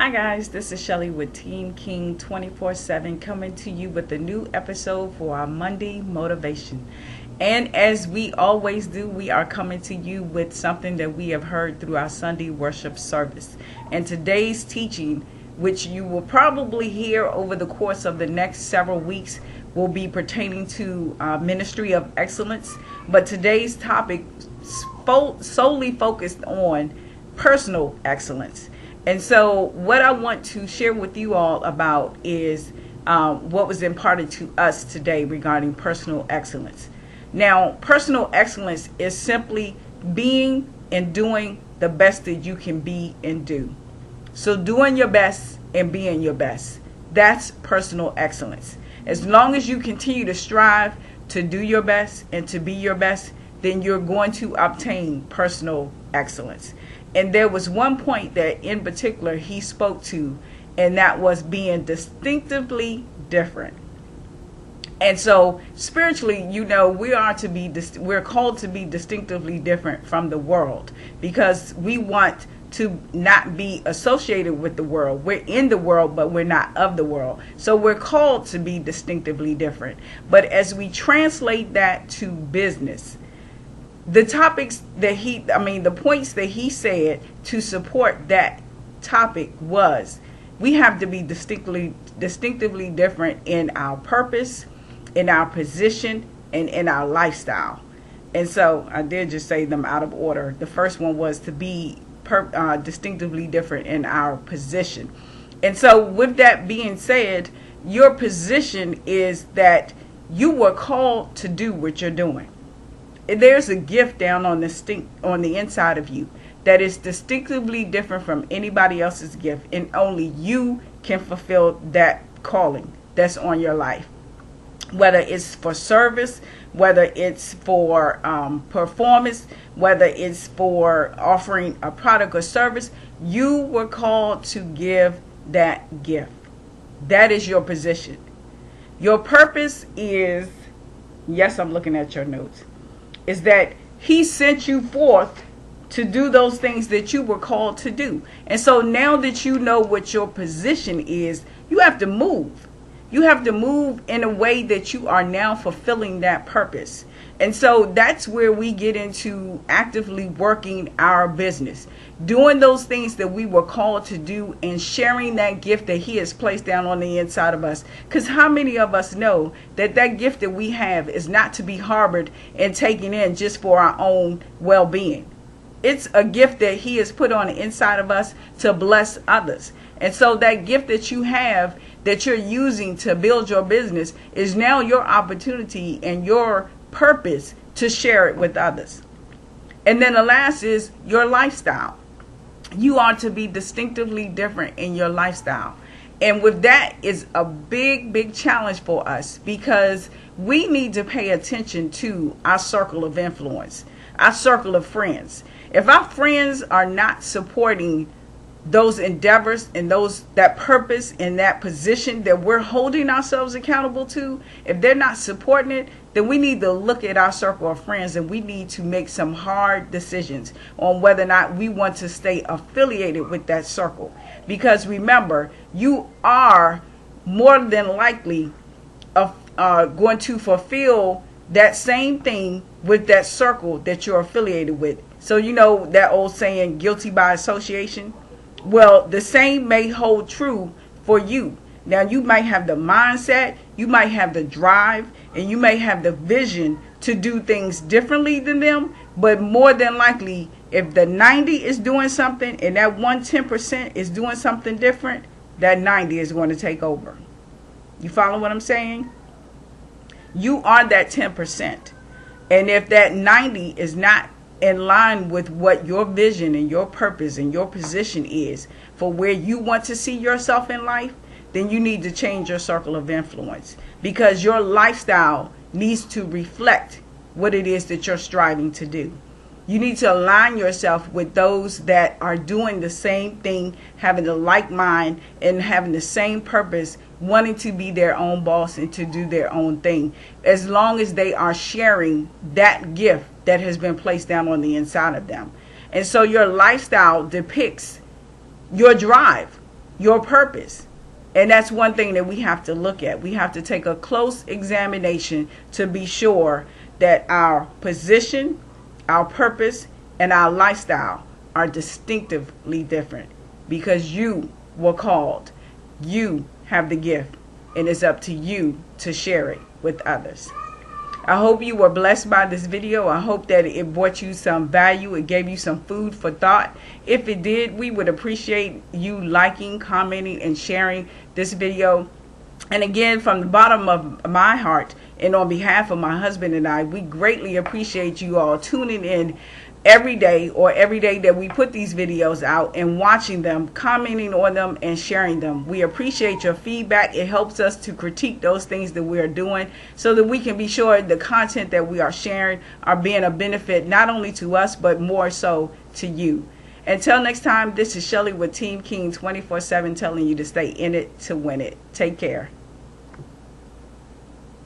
Hi guys, this is Shelly with Team King 24/7 coming to you with a new episode for our Monday motivation. And as we always do, we are coming to you with something that we have heard through our Sunday worship service. And today's teaching, which you will probably hear over the course of the next several weeks, will be pertaining to Ministry of Excellence. But today's topic solely focused on personal excellence. And so what I want to share with you all about is what was imparted to us today regarding personal excellence. Now, personal excellence is simply being and doing the best that you can be and do. So doing your best and being your best, that's personal excellence. As long as you continue to strive to do your best and to be your best, then you're going to obtain personal excellence. And there was one point that in particular he spoke to, and that was being distinctively different. And so spiritually, we're called to be distinctively different from the world, because we want to not be associated with the world. We're in the world, but we're not of the world. So we're called to be distinctively different. But as we translate that to business, the points that he said to support that topic was, we have to be distinctively different in our purpose, in our position, and in our lifestyle. And so I did just say them out of order. The first one was to be distinctively different in our position. And so with that being said, your position is that you were called to do what you're doing. There's a gift down on the inside of you that is distinctively different from anybody else's gift, and only you can fulfill that calling that's on your life. Whether it's for service, whether it's for performance, whether it's for offering a product or service, you were called to give that gift. That is your position. Your purpose is, yes, I'm looking at your notes, is that he sent you forth to do those things that you were called to do. And so now that you know what your position is, you have to move. You have to move in a way that you are now fulfilling that purpose. And so that's where we get into actively working our business, doing those things that we were called to do, and sharing that gift that he has placed down on the inside of us. Because how many of us know that that gift that we have is not to be harbored and taken in just for our own well-being? It's a gift that he has put on the inside of us to bless others. And so that gift that you have, that you're using to build your business, is now your opportunity and your purpose to share it with others. And then the last is your lifestyle. You are to be distinctively different in your lifestyle. And with that is a big challenge for us, because we need to pay attention to our circle of influence, our circle of friends. If our friends are not supporting those endeavors and that purpose and that position that we're holding ourselves accountable to, if they're not supporting it, then we need to look at our circle of friends, and we need to make some hard decisions on whether or not we want to stay affiliated with that circle. Because remember, you are more than likely going to fulfill that same thing with that circle that you're affiliated with. So you know that old saying, guilty by association? Well, the same may hold true for you. Now, you might have the mindset, you might have the drive, and you may have the vision to do things differently than them. But more than likely, if the 90 is doing something and that 110% is doing something different, that 90 is going to take over. You follow what I'm saying? You are that 10%. And if that 90 is not in line with what your vision and your purpose and your position is for where you want to see yourself in life, then you need to change your circle of influence, because your lifestyle needs to reflect what it is that you're striving to do. You need to align yourself with those that are doing the same thing, having the like mind and having the same purpose, wanting to be their own boss and to do their own thing, as long as they are sharing that gift that has been placed down on the inside of them. And so your lifestyle depicts your drive. your purpose. And that's one thing that we have to look at. We have to take a close examination to be sure that our position, our purpose, and our lifestyle are distinctively different, because you were called. You have the gift, and it's up to you to share it with others. I hope you were blessed by this video. I hope that it brought you some value. It gave you some food for thought. If it did, we would appreciate you liking, commenting, and sharing this video. And again, from the bottom of my heart and on behalf of my husband and I, we greatly appreciate you all tuning in every day, or every day that we put these videos out, and watching them, commenting on them, and sharing them. We appreciate your feedback. It helps us to critique those things that we are doing, so that we can be sure the content that we are sharing are being a benefit not only to us, but more so to you. Until next time, this is Shelly with Team King 24/7, telling you to stay in it to win it. Take care.